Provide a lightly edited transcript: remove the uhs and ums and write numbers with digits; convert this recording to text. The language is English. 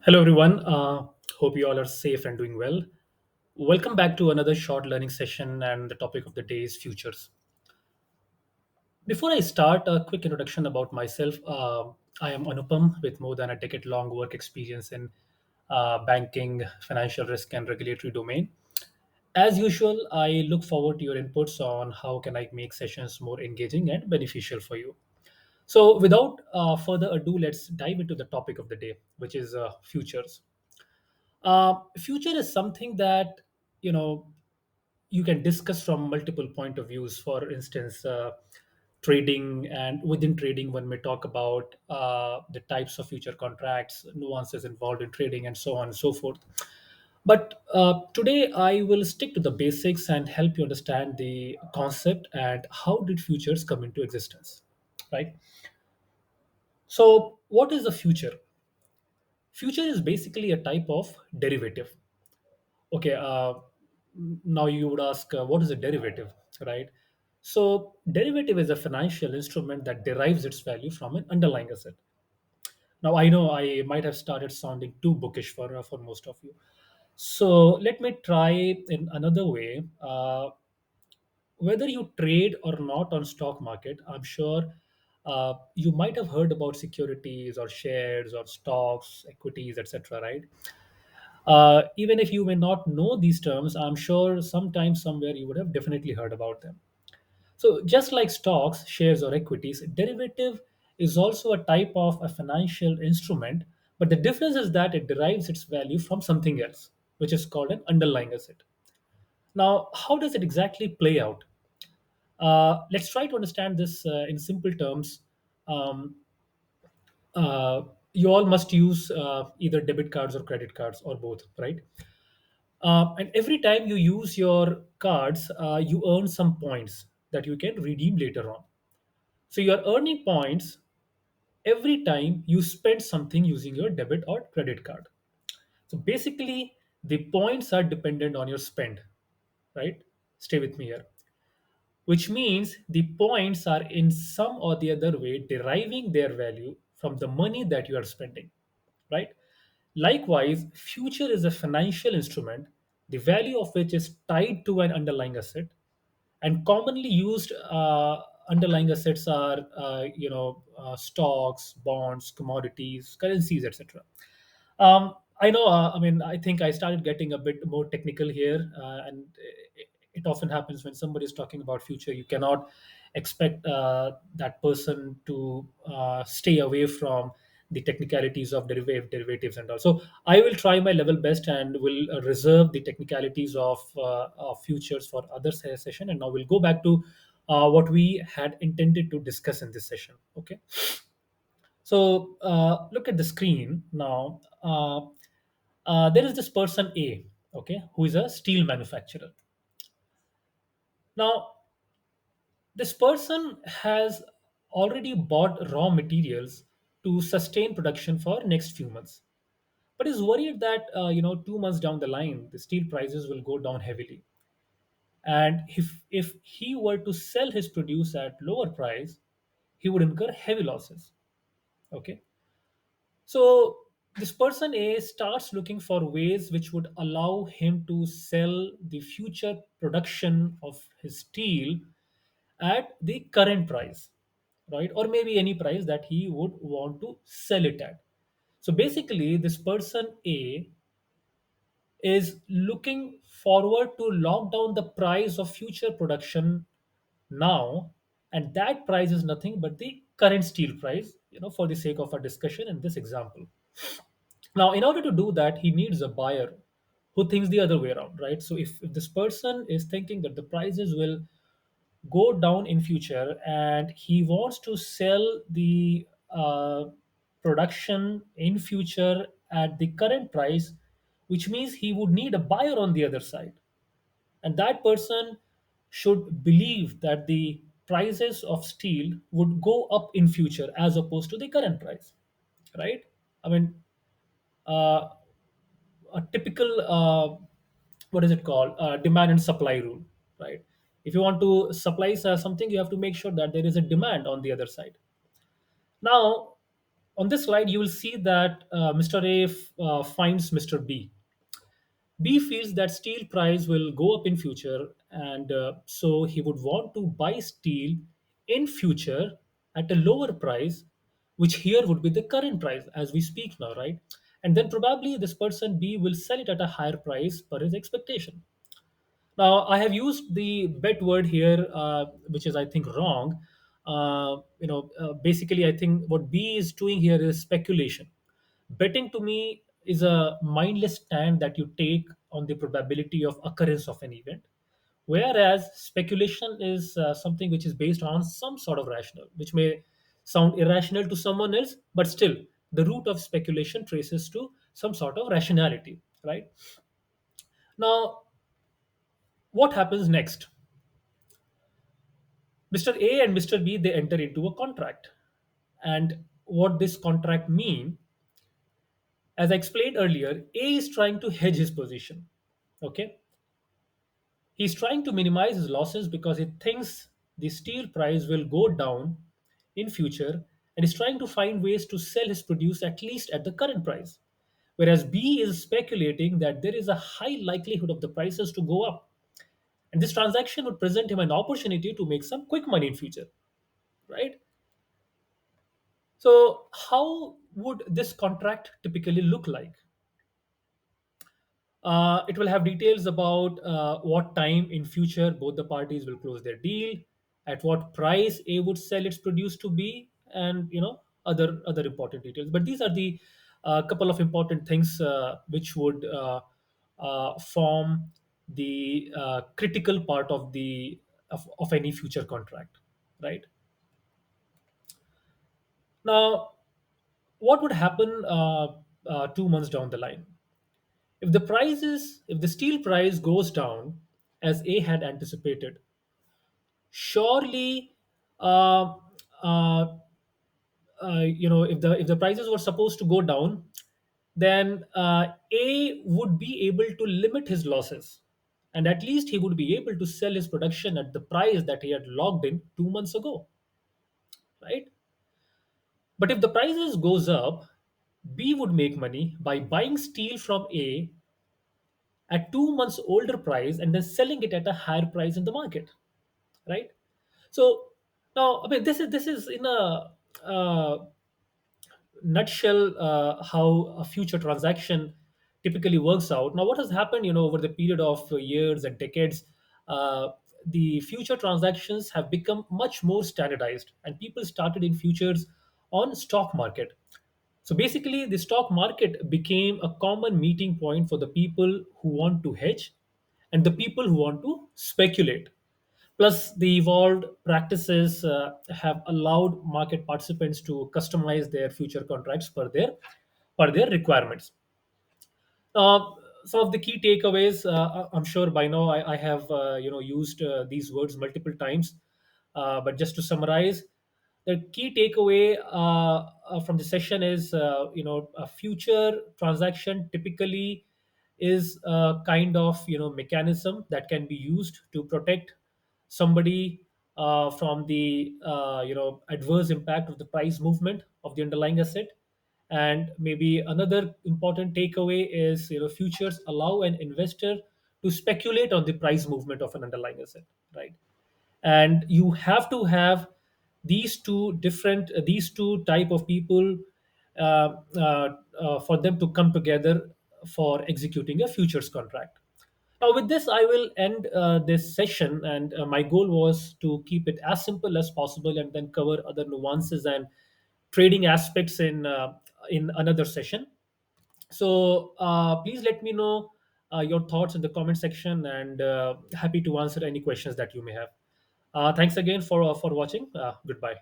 Hello, everyone. Hope you all are safe and doing well. Welcome back to another short learning session, and the topic of the day is futures. Before I start, a quick introduction about myself. I am Anupam with more than a decade long work experience in banking, financial risk, and regulatory domain. As usual, I look forward to your inputs on how can I make sessions more engaging and beneficial for you. So, without further ado, let's dive into the topic of the day, which is futures. Future is something that you know you can discuss from multiple point of views. For instance, trading, and within trading, when we talk about the types of future contracts, nuances involved in trading, and so on and so forth. But today, I will stick to the basics and help you understand the concept and how did futures come into existence, right? So, what is the future? Future is basically a type of derivative. Okay, now you would ask, what is a derivative, right? So, derivative is a financial instrument that derives its value from an underlying asset. Now, I know I might have started sounding too bookish for most of you. So, let me try in another way. Whether you trade or not on stock market, I'm sure you might have heard about securities or shares or stocks, equities, etc., right? Even if you may not know these terms, I'm sure sometime somewhere you would have definitely heard about them. So, just like stocks, shares, or equities, derivative is also a type of a financial instrument, but the difference is that it derives its value from something else, which is called an underlying asset. Now, how does it exactly play out? Let's try to understand this in simple terms. Um, uh, you all must use either debit cards or credit cards or both, right? And every time you use your cards, you earn some points that you can redeem later on. So you're earning points every time you spend something using your debit or credit card. So basically, the points are dependent on your spend, right? Stay with me here. Which means the points are in some or the other way deriving their value from the money that you are spending, right? Likewise, future is a financial instrument, the value of which is tied to an underlying asset, and commonly used underlying assets are stocks, bonds, commodities, currencies, etc. I know. I mean, I think I started getting a bit more technical here, and it often happens when somebody is talking about future. You cannot expect that person to stay away from the technicalities of derivatives and all. So I will try my level best and will reserve the technicalities of futures for other session. And now we'll go back to what we had intended to discuss in this session. Okay. So look at the screen now. There is this person A, okay, who is a steel manufacturer. Now, this person has already bought raw materials to sustain production for next few months, but is worried that 2 months down the line the steel prices will go down heavily, and if he were to sell his produce at lower price, he would incur heavy losses. Okay. So this person A starts looking for ways which would allow him to sell the future production of his steel at the current price, right? Or maybe any price that he would want to sell it at. So basically, this person A is looking forward to lock down the price of future production now, and that price is nothing but the current steel price, for the sake of our discussion in this example. Now, in order to do that, he needs a buyer who thinks the other way around, right? So if this person is thinking that the prices will go down in future and he wants to sell the production in future at the current price, which means he would need a buyer on the other side, and that person should believe that the prices of steel would go up in future as opposed to the current price, right? I mean, uh, a typical what is it called, demand and supply rule, right? If you want to supply something, you have to make sure that there is a demand on the other side. Now, On this slide, you will see that Mr. A finds Mr. B. B feels that steel price will go up in future, and so he would want to buy steel in future at a lower price, which here would be the current price as we speak now, right? And then probably this person B will sell it at a higher price per his expectation. Now, I have used the bet word here, which is, I think, wrong. Basically, I think what B is doing here is speculation. Betting to me is a mindless stand that you take on the probability of occurrence of an event, whereas speculation is something which is based on some sort of rational, which may sound irrational to someone else, but still, the root of speculation traces to some sort of rationality, right? Now, what happens next? Mr. A and Mr. B, they enter into a contract. And what this contract mean, as I explained earlier, A is trying to hedge his position. Okay. He's trying to minimize his losses because he thinks the steel price will go down in future, and is trying to find ways to sell his produce at least at the current price. Whereas B is speculating that there is a high likelihood of the prices to go up. And this transaction would present him an opportunity to make some quick money in future, right? So, how would this contract typically look like? It will have details about what time in future both the parties will close their deal, at what price A would sell its produce to B, and other important details. But these are the couple of important things which would form the critical part of any future contract, right? Now, what would happen 2 months down the line? If the steel price goes down as A had anticipated, surely, uh, uh, if the prices were supposed to go down, then A would be able to limit his losses, and at least he would be able to sell his production at the price that he had logged in 2 months ago, right? But if the prices goes up, B would make money by buying steel from A at 2 months older price and then selling it at a higher price in the market, right? So now, I mean, this is in a nutshell how a future transaction typically works out. Now, what has happened, over the period of years and decades, uh, the future transactions have become much more standardized, and people started in futures on stock market. So basically, the stock market became a common meeting point for the people who want to hedge and the people who want to speculate. Plus, the evolved practices have allowed market participants to customize their future contracts per their requirements. Uh, some of the key takeaways, I'm sure by now I have used these words multiple times, but just to summarize, the key takeaway from the session is, a future transaction typically is a kind of mechanism that can be used to protect somebody from the adverse impact of the price movement of the underlying asset. And maybe another important takeaway is, futures allow an investor to speculate on the price movement of an underlying asset, right? And you have to have these two type of people for them to come together for executing a futures contract. Now, with this, I will end this session, and my goal was to keep it as simple as possible, and then cover other nuances and trading aspects in another session. So, please let me know your thoughts in the comment section, and happy to answer any questions that you may have. Thanks again for watching. Goodbye.